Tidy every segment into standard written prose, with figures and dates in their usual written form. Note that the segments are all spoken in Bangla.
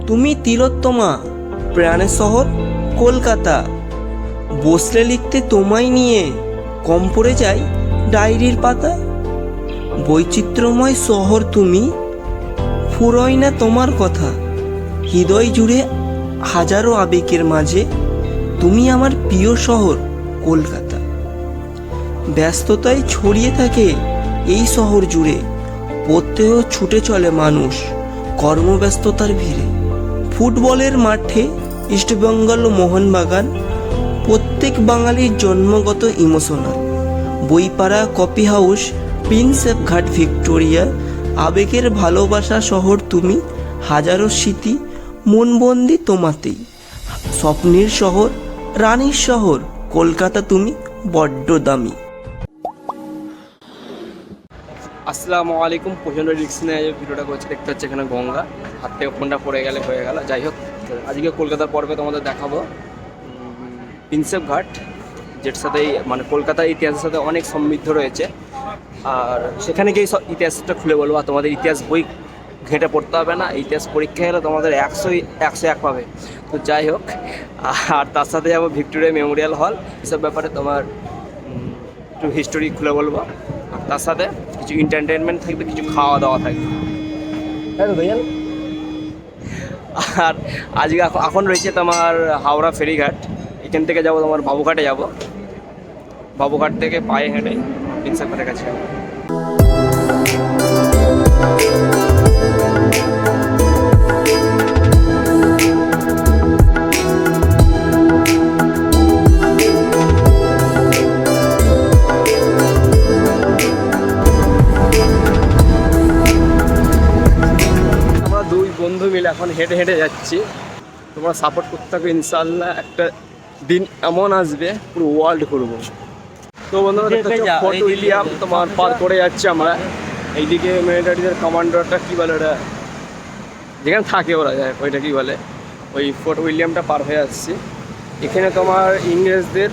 তুমি তিলোত্তমা, প্রাণের শহর কলকাতা। বসলে লিখতে তোমায় নিয়ে, কম পড়ে যায় ডায়েরির পাতা। বৈচিত্র্যময় শহর তুমি, ফুরোয় না তোমার কথা। হৃদয় জুড়ে হাজারো আবেগের মাঝে তুমি আমার প্রিয় শহর কলকাতা। ব্যস্ততায় ছড়িয়ে থাকে এই শহর জুড়ে, প্রত্যহ ছুটে চলে মানুষ কর্মব্যস্ততার ভিড়ে। ফুটবলের মাঠে ইস্টবেঙ্গল মোহনবাগান প্রত্যেক বাঙালির জন্মগত ইমোশনাল। বইপাড়া কফি হাউস প্রিন্সেপ ঘাট ভিক্টোরিয়া, আবেগের ভালোবাসা শহর তুমি। হাজারো স্মৃতি মনবন্দি তোমাতেই। স্বপ্নের শহর, রানীর শহর কলকাতা তুমি বড্ড দামি। আসসালামু আলাইকুম। প্রচণ্ড রিস্ক নিয়ে ভিডিওটা করছি, দেখতে হচ্ছে এখানে গঙ্গা, হাত থেকে ফোনটা পড়ে গেলে হয়ে গেল। যাই হোক, আজকে কলকাতার পর্বে তোমাদের দেখাবো প্রিন্সেপ ঘাট, যের সাথে মানে কলকাতার ইতিহাসের সাথে অনেক সমৃদ্ধ রয়েছে। আর সেখানে গিয়ে সব ইতিহাসটা খুলে বলবো। আর তোমাদের ইতিহাস বই ঘেঁটে পড়তে হবে না, ইতিহাস পরীক্ষা হলে তোমাদের 100-101 পাবে। তো যাই হোক, আর তার সাথে যাবো ভিক্টোরিয়া মেমোরিয়াল হল, এসব ব্যাপারে তোমার একটু হিস্টোরি খুলে বলবো। আর তার সাথে কিছু এন্টারটেনমেন্ট থাকবে, কিছু খাওয়া দাওয়া থাকবে। আর আজকে এখন রয়েছে তোমার হাওড়া ফেরিঘাট। এখান থেকে যাবো তোমার বাবুঘাটে যাবো, বাবুঘাট থেকে পায়ে হেঁটে প্রিন্সেপ ঘাটের কাছে যাবো। আমরা দুই বন্ধু মিলে এখন হেঁটে হেঁটে যাচ্ছি। তোমরা সাপোর্ট করতে থাকো, ইনশাল্লাহ একটা দিন এমন আসবে পুরো ওয়ার্ল্ড ঘুরবো। তো বন্ধুরা ফোর্ট উইলিয়াম তোমার পার করে যাচ্ছি আমরা। এইদিকে মিলিটারিদের কমান্ডারটা কী বলে ওটা, যেখানে থাকে ওরা যায় ওইটা কী বলে, ওই ফোর্ট উইলিয়ামটা পার হয়ে আসছি। এখানে তোমার ইংরেজদের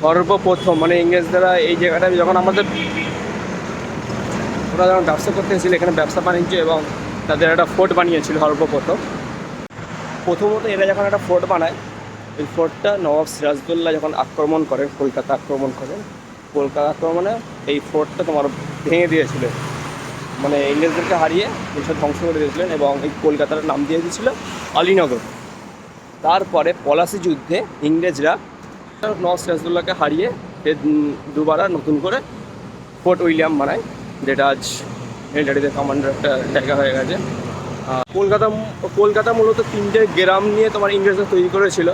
সর্বপ্রথম মানে ইংরেজরা এই জায়গাটা যখন আমাদের ওরা যখন ব্যবসা করতে এসেছিল, এখানে ব্যবসা বাণিজ্য এবং তাদের একটা ফোর্ট বানিয়েছিল প্রথমত এরা যখন একটা ফোর্ট বানায়, এই ফোর্টটা নবাব সিরাজদৌল্লা যখন আক্রমণ করেন, কলকাতা আক্রমণ করেন, কলকাতা আক্রমণে এই ফোর্টটা তোমার ভেঙে দিয়েছিলেন, মানে ইংরেজদেরকে হারিয়ে এইসব ধ্বংস করে দিয়েছিলেন এবং এই কলকাতার নাম দিয়ে দিয়েছিল আলীনগর। তারপরে পলাশি যুদ্ধে ইংরেজরা নবাব সিরাজদৌল্লাকে হারিয়ে দুবার নতুন করে ফোর্ট উইলিয়াম বানায়, যেটা আজ মিলিটারিদের কমান্ডার একটা জায়গা হয়ে গেছে। কলকাতা মূলত 3টে গ্রাম নিয়ে তোমার ইংরেজরা তৈরি করেছিল।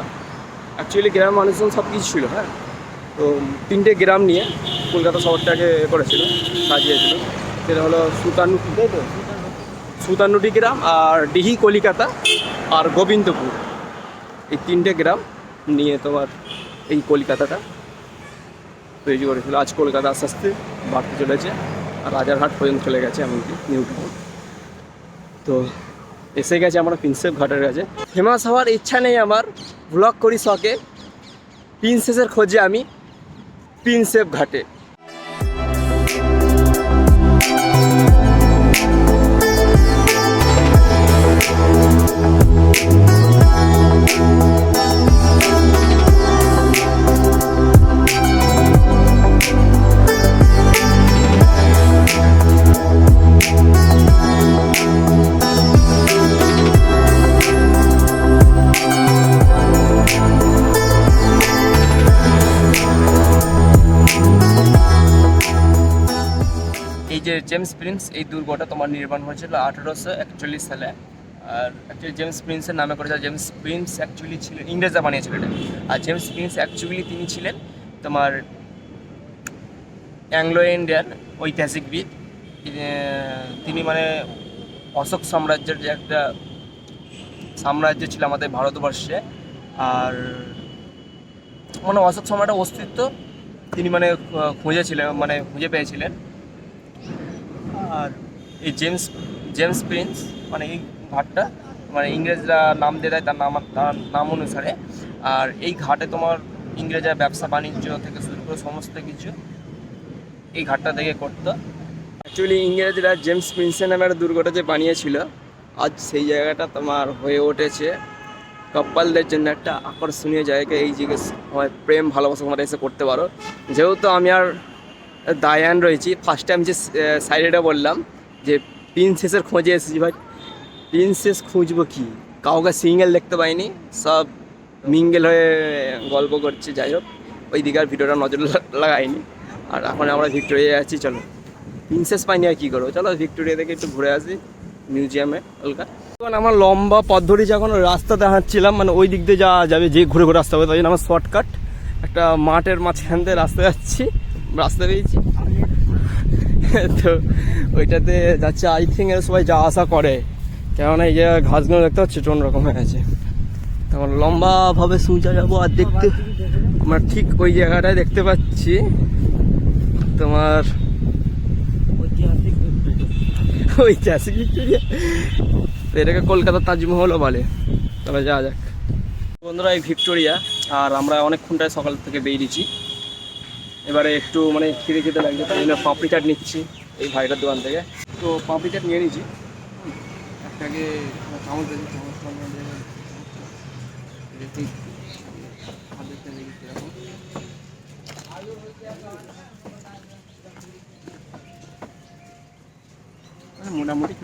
অ্যাকচুয়ালি গ্রাম মানুষজন সব কিছু ছিল, হ্যাঁ। তো 3টে গ্রাম নিয়ে কলকাতা শহরটাকে করেছিল, সাজিয়েছিল। সেটা হলো সুতানুটি গ্রাম, আর ডিহি কলিকাতা, আর গোবিন্দপুর। এই 3টে গ্রাম নিয়ে তোমার এই কলকাতাটা তৈরি করেছিল। আজ কলকাতা আস্তে আস্তে বাড়তে চলেছে, আর রাজারহাট পর্যন্ত চলে গেছে, এমনকি নিউ টাউন। তো এসে গেছে আমরা প্রিন্সেপ ঘাটের কাছে। ফেমাস হওয়ার ইচ্ছা নেই আমার, ব্লগ করি শখে। প্রিন্সেসের খোঁজে আমি প্রিন্সেপ ঘাটে। এই যে জেমস প্রিন্স, এই দুর্গটা তোমার নির্মাণ হয়েছিল 1841 সালে। আর অ্যাকচুয়ালি জেমস প্রিন্সের নামে করেছিল। জেমস প্রিন্স অ্যাকচুয়ালি ছিলেন, ইংরেজরা বানিয়েছিল এটা। আর জেমস প্রিন্স অ্যাকচুয়ালি তিনি ছিলেন তোমার অ্যাংলো ইন্ডিয়ান ঐতিহাসিকবিদ। তিনি মানে অশোক সাম্রাজ্যের যে একটা সাম্রাজ্য ছিল আমাদের ভারতবর্ষে, আর মানে অশোক সম্রাটের অস্তিত্ব তিনি মানে খুঁজে পেয়েছিলেন। আর এই জেমস প্রিন্স মানে এই ঘাটটা মানে ইংরেজরা নাম দিয়ে দেয় তার নাম অনুসারে। আর এই ঘাটে তোমার ইংরেজরা ব্যবসা বাণিজ্য থেকে শুরু করে সমস্ত কিছু এই ঘাটটা থেকে করতো। অ্যাকচুয়ালি ইংরেজরা জেমস প্রিন্সের নামে একটা দুর্গটা যে বানিয়েছিল, আজ সেই জায়গাটা তোমার হয়ে উঠেছে কাপলদের জন্য একটা আকর্ষণীয় জায়গা। এই জিজ্ঞেস হয় প্রেম ভালোবাসা তোমরা এসে করতে পারো। যেহেতু আমি আর দায়ান রয়েছি, ফার্স্ট টাইম যে সাইডেটা বললাম যে প্রিন্সেসের খোঁজে এসেছি, ভাই প্রিন্সেস খুঁজবো কি, কাউকে সিঙ্গেল দেখতে পাইনি, সব মিঙ্গেল হয়ে গল্প করছে। যাই হোক ওই দিকে আর ভিডিওটা নজর লাগাইনি। আর এখন আমরা ভিক্টোরিয়া যাচ্ছি, চলো প্রিন্সেস পাইনি আর কী করবো, চলো ভিক্টোরিয়া থেকে একটু ঘুরে আসি মিউজিয়ামে হালকা। তখন আমার লম্বা পথ ধরে যখন রাস্তাতে হাঁটছিলাম, মানে ওই দিক দিয়ে যাওয়া যাবে, যে ঘুরে ঘুরে রাস্তা হবে, তাই জন্য আমার শর্টকাট একটা মাঠের মাঝখান দিয়ে রাস্তা যাচ্ছি, রাস্তা পেয়েছি তো ওইটাতে যাচ্ছে। আই থিঙ্ক এর সবাই যা আসা করে, কেননা এই যে ঘাসগুলো দেখতে পাচ্ছি অন্যরকম হয়ে আছে। তখন লম্বাভাবে সোজা যাবো, আর দেখতে আমরা ঠিক ওই জায়গাটায় দেখতে পাচ্ছি তোমার ঐতিহাসিক ভিক্টোরিয়া, তো এটাকে কলকাতার তাজমহলও বলে। তবে যাওয়া যাক বন্ধুরা, এই ভিক্টোরিয়া। আর আমরা অনেকক্ষণটায় সকাল থেকে বেরিয়েছি, এবারে একটু মানে খিদে খেতে লাগছে, তাই জন্য পাপড়ি চাট নিচ্ছি এই ভাইটার দোকান থেকে। তো পাপড়ি চাট নিয়ে নিচ্ছি, একটাকে চামচ দেখি, মোটামুটি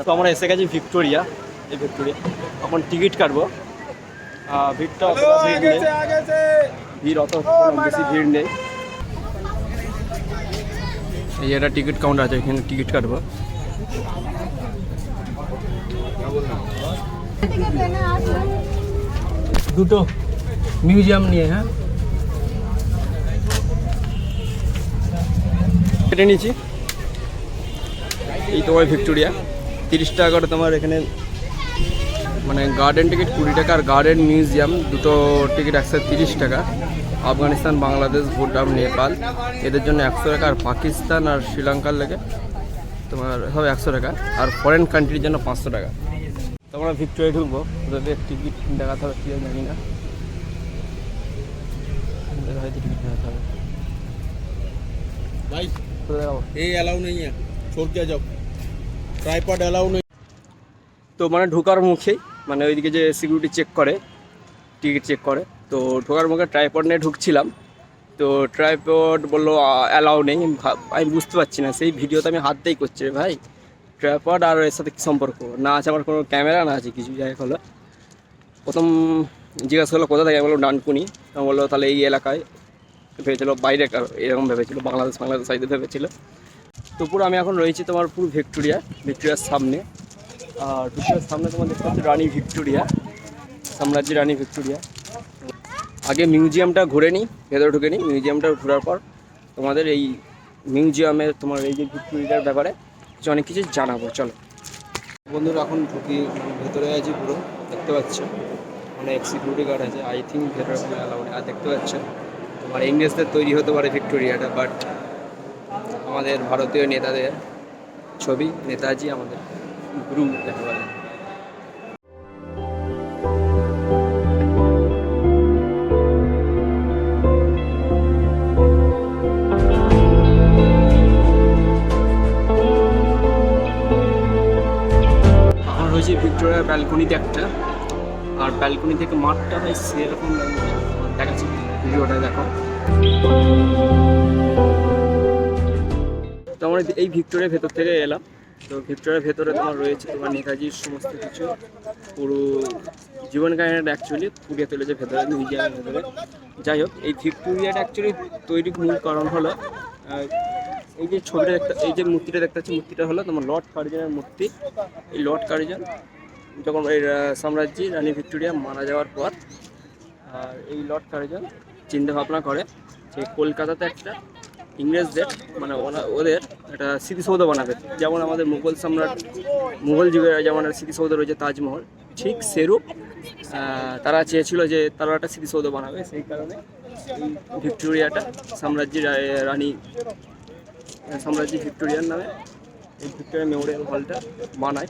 তো আমরা এসে গেছি ভিক্টোরিয়া। এই ভিক্টোরিয়া এখন টিকিট কাটবো। ভিড়টা ভিড় অত বেশি ভিড় নেই। এই একটা টিকিট কাউন্টার আছে, এখানে টিকিট কাটবো। দুটো মিউজিয়াম নিয়ে, হ্যাঁ কেটে নিয়েছি। এই তোমার ভিক্টোরিয়া 30 টাকা করে তোমার এখানে, মানে গার্ডেন টিকিট 20 টাকা, আর গার্ডেন মিউজিয়াম দুটো টিকিট 130 টাকা। আফগানিস্তান, বাংলাদেশ, ভুটান, নেপাল এদের জন্য 100 টাকা, আর পাকিস্তান আর শ্রীলঙ্কার লেগে তোমার হবে 100 টাকা, আর ফরেন কান্ট্রির জন্য 500 টাকা। তোমরা ভিক্টোরিয়া ঢুকবো, ওদের টিকিট দেখাতে হবে কি জানি না, হয়তো টিকিট দেখাতে হবে भाई। ये अलाउ नहीं है, छोड़ के जाओ, ट्राइपॉड अलाउ नहीं। তো মানে ঢোকার মুখেই, মানে ওইদিকে যে সিকিউরিটি চেক করে, টিকিট চেক করে, তো ঢোকার মুখে ট্রাইপড নিয়ে ঢুকছিলাম, তো ট্রাইপড বললো অ্যালাউ নেই। আমি বুঝতে পারছি না, সেই ভিডিওতে আমি হাত দিয়েই করছি ভাই, ট্রাইপড আর এর সাথে কী সম্পর্ক, না আছে আমার কোনো ক্যামেরা, না আছে কিছু। যাই হলো প্রথম জিজ্ঞাসা করলো কোথা থেকে, বললো ডানকুনি। আমি বললো তাহলে এই এলাকায়, ভেবেছিলো বাইরে, এরকম ভেবেছিলো বাংলাদেশ সাইডে ভেবেছিলো। তো পুরো আমি এখন রয়েছি তোমার পুরো ভিক্টোরিয়ার সামনে। আর ভিক্টোরিয়ার সামনে তোমার দেখতে পাচ্ছি রানী ভিক্টোরিয়া, সাম্রাজ্যের রানী ভিক্টোরিয়া। আগে মিউজিয়ামটা ঘুরে নিই, ভেতরে ঢুকে নিই, মিউজিয়ামটা ঘোরার পর তোমাদের এই মিউজিয়ামের তোমার এই যে ভিক্টোরিয়ার ব্যাপারে অনেক কিছু জানাবো। চলো বন্ধুরা, এখন ঢুকি, ভেতরে আছি পুরো, দেখতে পাচ্ছ অনেক সিকিউরিটি গার্ড আছে। আই থিঙ্ক ভেতরে কোনো অ্যালাউ নেই। আর দেখতে পাচ্ছ তোমার ইংরেজদের তৈরি হতে পারে ভিক্টোরিয়াটা, বাট আমাদের ভারতীয় নেতাদের ছবি, নেতাজি আমাদের গুরু একেবারে। এখন রয়েছে ভিক্টোরিয়ার ব্যালকনিতে একটা, আর ব্যালকনি থেকে মাঠটা হয় সেরকম দেখাচ্ছি, ভিডিওটা দেখো। তো আমরা এই ভিক্টোরিয়ার ভেতর থেকে এলাম। তো ভিক্টোরিয়ার ভেতরে তোমার রয়েছে তোমার নেতাজির সমস্ত কিছু, পুরো জীবন কাহিনীটা অ্যাকচুয়ালি ফুটিয়ে তুলেছে ভেতরে, মিউজিয়ামের ভেতরে। যাই হোক, এই ভিক্টোরিয়াটা অ্যাকচুয়ালি তৈরির মূল কারণ হলো এই যে ছবিটা এই যে মূর্তিটা দেখতে পাচ্ছি, মূর্তিটা হলো তোমার লর্ড কার্জনের মূর্তি। এই লর্ড কার্জন যখন এই সাম্রাজ্যের রানী ভিক্টোরিয়া মারা যাওয়ার পর, আর এই লর্ড কার্জন চিন্তা ভাবনা করে যে কলকাতাতে একটা ইংরেজদের মানে ওদের একটা স্মৃতিসৌধ বানাবে, যেমন আমাদের মুঘল যুগের যেমন স্মৃতিসৌধ রয়েছে তাজমহল, ঠিক সেরূপ তারা চেয়েছিল যে তারা একটা স্মৃতিসৌধ বানাবে। সেই কারণে এই ভিক্টোরিয়াটা সাম্রাজ্যের রানী ভিক্টোরিয়ার নামে এই ভিক্টোরিয়া মেমোরিয়াল হলটা বানায়।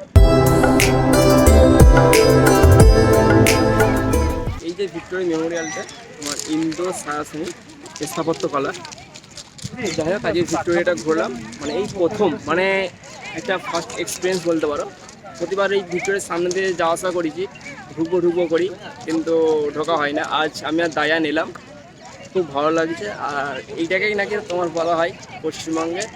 এই যে ভিক্টোরিয়া মেমোরিয়ালটা তোমার ইন্দো সারাসেনিক স্থাপত্যকলা, যাই হোক আজকে ভিক্টোরিয়াটা ঘুরলাম, মানে এই প্রথম, মানে একটা ফার্স্ট এক্সপিরিয়েন্স বলতে পারো। প্রতিবার এই ভিক্টোরিয়ার সামনে দিয়ে যাওয়া আসা করেছি, ঢুকবো করি, কিন্তু ঢোকা হয় না। আজ আমি আর দায়া নিলাম, খুব ভালো লাগছে। আর এইটাকেই নাকি তোমার বলা হয় পশ্চিমবঙ্গের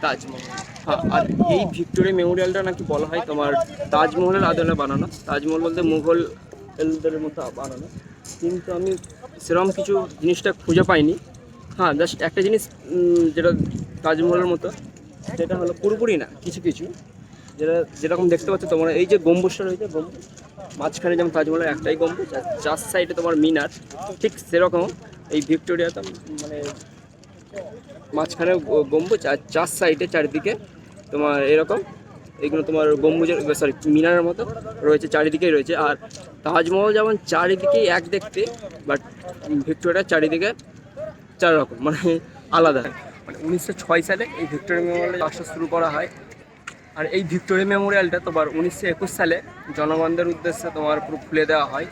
তাজমহল। হ্যাঁ, আর এই ভিক্টোরিয়া মেমোরিয়ালটা নাকি বলা হয় তোমার তাজমহলের আদলে বানানো। তাজমহল বলতে মুঘলদের মতো বানানো, কিন্তু আমি সেরকম কিছু জিনিসটা খুঁজে পাইনি। হ্যাঁ, জাস্ট একটা জিনিস যেটা তাজমহলের মতো, সেটা হলো পুরোপুরি না, কিছু কিছু যেরকম দেখতে পাচ্ছ তোমরা, এই যে গম্বুজটা রয়েছে, গম্বুজ মাঝখানে যেমন তাজমহলের একটাই গম্বুজ, আর চার সাইডে তোমার মিনার, ঠিক সেরকম এই ভিক্টোরিয়াতে মানে মাঝখানে গম্বুজ আর চার সাইডে চারিদিকে তোমার এরকম এইগুলো তোমার গম্বুজের মিনারের মতো রয়েছে, চারিদিকেই রয়েছে। আর তাজমহল যেমন চারিদিকেই এক দেখতে, বাট ভিক্টোরিয়ার চারিদিকে চার রকম, মানে আলাদা। মানে 1906 সালে এই ভিক্টোরিয়া মেমোরিয়ালের কাজটা শুরু করা হয়। আর এই ভিক্টোরিয়া মেমোরিয়ালটা তোমার 1921 সালে জনগণদের উদ্দেশ্যে তোমার পুরো খুলে দেওয়া হয়।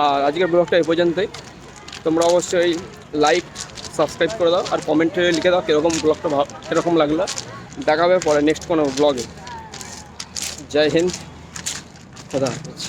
আর আজকের ব্লগটা এই পর্যন্তই। তোমরা অবশ্যই লাইক সাবস্ক্রাইব করে দাও, আর কমেন্টে লিখে দাও কীরকম ব্লগটা কীরকম লাগলো। দেখা হবে পরে নেক্সট কোনো ব্লগে। জয় হিন্দ, খোদা হাফেজ।